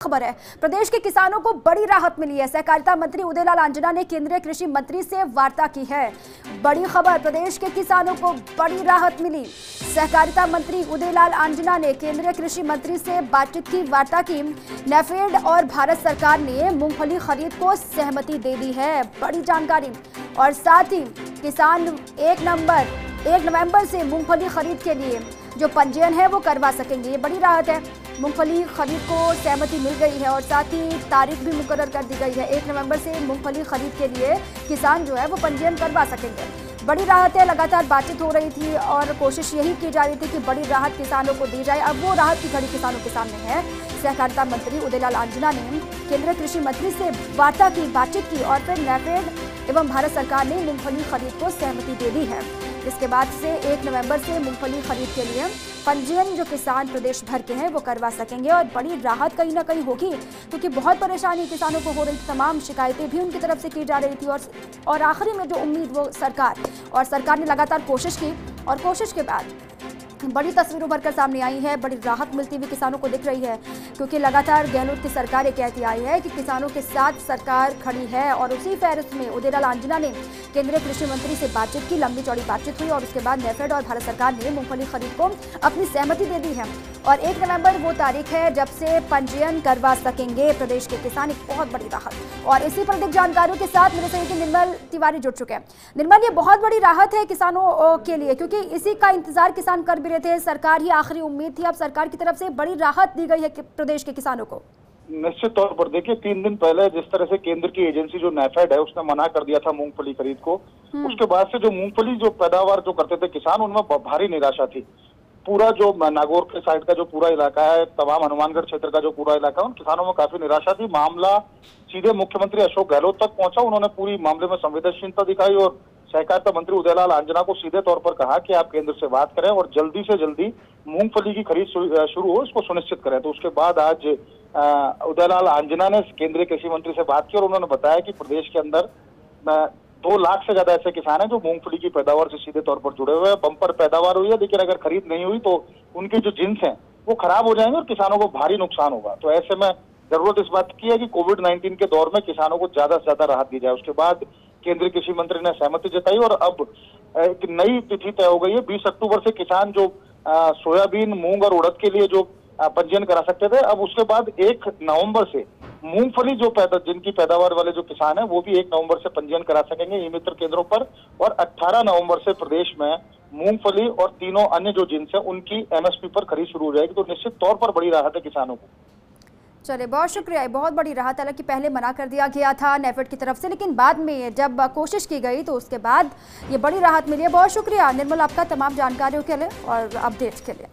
खबर है, प्रदेश के किसानों को बड़ी राहत मिली है। सहकारिता मंत्री उदयलाल आंजना ने केंद्रीय कृषि मंत्री से वार्ता की है। बड़ी खबर, प्रदेश के किसानों को बड़ी राहत मिली। सहकारिता मंत्री उदयलाल आंजना ने केंद्रीय कृषि मंत्री से बातचीत की, वार्ता की। नेफेड और भारत सरकार ने मूंगफली खरीद को सहमति दे दी है, बड़ी जानकारी। और साथ ही किसान 1 नवंबर से मूंगफली खरीद के लिए जो पंजीयन है वो करवा सकेंगे। ये बड़ी राहत है। मूंगफली खरीद को सहमति मिल गई है और साथ ही तारीख भी मुकर्रर कर दी गई है। 1 नवंबर से मूंगफली खरीद के लिए किसान जो है वो पंजीयन करवा सकेंगे। बड़ी राहत है। लगातार बातचीत हो रही थी और कोशिश यही की जा रही थी कि बड़ी राहत किसानों को दी जाए। अब वो राहत की घड़ी किसानों के सामने है। सहकारिता मंत्री उदयलाल आंजना ने केंद्रीय कृषि मंत्री से वार्ता की, बातचीत की और फिर नेफेड एवं भारत सरकार ने मूंगफली खरीद को सहमति दे दी है। इसके बाद से 1 नवंबर से मूंगफली खरीद के लिए पंजीयन जो किसान प्रदेश भर के हैं वो करवा सकेंगे और बड़ी राहत कहीं ना कहीं होगी, क्योंकि बहुत परेशानी किसानों को हो रही थी। तमाम शिकायतें भी उनकी तरफ से की जा रही थी और आखिरी में जो उम्मीद वो सरकार ने लगातार कोशिश की और कोशिश के बाद बड़ी तस्वीर उभर कर सामने आई है। बड़ी राहत मिलती हुई किसानों को दिख रही है, क्योंकि लगातार गहलोत की सरकार ये कहती आई है कि किसानों के साथ सरकार खड़ी है। और उसी फहरिस्त में उदयलाल आंजना ने केंद्रीय कृषि मंत्री से बातचीत की, लंबी चौड़ी बातचीत हुई और उसके बाद नेफेड और भारत सरकार ने मूंगफली खरीद को अपनी सहमति दे दी है। और 1 नवंबर वो तारीख है जब से पंजीयन करवा सकेंगे प्रदेश के किसान। एक बहुत बड़ी राहत। और इसी पर अधिक जानकारियों के साथ मेरे सहयोगी निर्मल तिवारी जुड़ चुके हैं। निर्मल, ये बहुत बड़ी राहत है किसानों के लिए, क्योंकि इसी का इंतजार किसान कर भी रहे थे। सरकार ही आखिरी उम्मीद थी। अब सरकार की तरफ से बड़ी राहत दी गई है प्रदेश के किसानों को। निश्चित तौर पर देखिए, 3 दिन पहले जिस तरह से केंद्र की एजेंसी जो नेफेड है उसने मना कर दिया था मूंगफली खरीद को, उसके बाद से जो मूंगफली जो पैदावार जो करते थे किसान, उनमें भारी निराशा थी। पूरा जो नागौर के साइड का जो पूरा इलाका है, तमाम हनुमानगढ़ क्षेत्र का जो पूरा इलाका है, उन किसानों में काफी निराशा थी। मामला सीधे मुख्यमंत्री अशोक गहलोत तक पहुंचा। उन्होंने पूरी मामले में संवेदनशीलता दिखाई और सहकारिता मंत्री उदयलाल आंजना को सीधे तौर पर कहा कि आप केंद्र से बात करें और जल्दी से जल्दी मूंगफली की खरीद शुरू हो, इसको सुनिश्चित करें। तो उसके बाद आज उदयलाल आंजना ने केंद्रीय कृषि मंत्री से बात की और उन्होंने बताया कि प्रदेश के अंदर 2 लाख से ज्यादा ऐसे किसान हैं जो मूंगफली की पैदावार से सीधे तौर पर जुड़े हुए हैं। बम्पर पैदावार हुई है, लेकिन अगर खरीद नहीं हुई तो उनके जो जिन्स हैं वो खराब हो जाएंगे और किसानों को भारी नुकसान होगा। तो ऐसे में जरूरत इस बात की है कि कोविड-19 के दौर में किसानों को ज्यादा से ज्यादा राहत दी जाए। उसके बाद केंद्रीय कृषि मंत्री ने सहमति जताई और अब एक नई तिथि तय हो गई है। 20 अक्टूबर से किसान जो सोयाबीन, मूंग और उड़द के लिए जो पंजीयन करा सकते थे, अब उसके बाद 1 नवंबर से मूंगफली जिनकी पैदावार वाले जो किसान हैं वो भी 1 नवंबर से पंजीयन करा सकेंगे ई मित्र केंद्रों पर। और 18 नवंबर से प्रदेश में मूंगफली और तीनों अन्य जो जिन्स हैं उनकी एमएसपी पर खरीद शुरू हो जाएगी। तो निश्चित तौर पर बड़ी राहत है किसानों को। चलिए, बहुत शुक्रिया। बहुत बड़ी राहत, हालांकि पहले मना कर दिया गया था नेफेड की तरफ से, लेकिन बाद में जब कोशिश की गई तो उसके बाद ये बड़ी राहत मिली है। बहुत शुक्रिया निर्मल आपका तमाम जानकारियों के लिए और अपडेट्स के लिए।